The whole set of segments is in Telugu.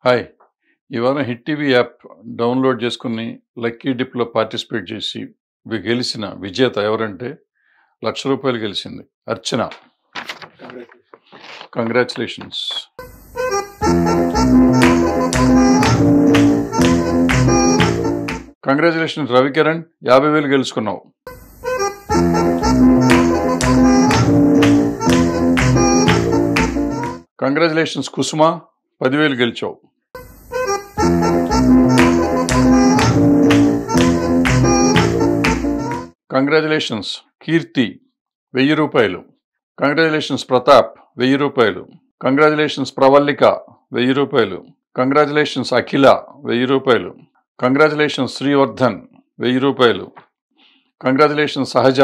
హాయ్! ఇవాళ హిట్ టీవీ యాప్ డౌన్‌లోడ్ చేసుకొని లక్కీ డిప్‌లో పార్టిసిపేట్ చేసి గెలిచిన విజేత ఎవరంటే ₹1,00,000 గెలిచింది. అర్చన. కంగ్రాచ్యులేషన్స్. కంగ్రాచ్యులేషన్స్ రవికిరణ్, 50,000 గెలుచుకున్నావు. కంగ్రాచ్యులేషన్స్ కుసుమ, 10,000 గెలిచావు. Congratulations Keerthi, ₹1,000. Congratulations Pratap, ₹1,000. Congratulations Pravallika, ₹1,000. Congratulations Akhila, ₹1,000. Congratulations Srivardhan, ₹1,000. Congratulations Sahaja,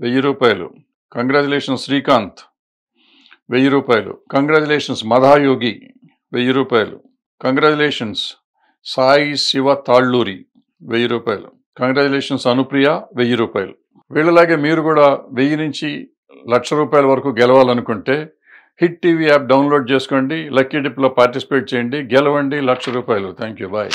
₹1,000. Congratulations Srikanth, ₹1,000. Congratulations Madhayogi, ₹1,000. Congratulations Sai Siva Talluri, ₹1,000. Congratulations Anupriya, ₹1,000. వీళ్ళలాగే మీరు కూడా 1000 నుంచి ₹1,00,000 వరకు గెలవాలనుకుంటే హిట్ టీవీ యాప్ డౌన్లోడ్ చేసుకోండి, లక్కీ డిప్లో పార్టిసిపేట్ చేయండి, గెలవండి ₹1,00,000. Thank you. బాయ్.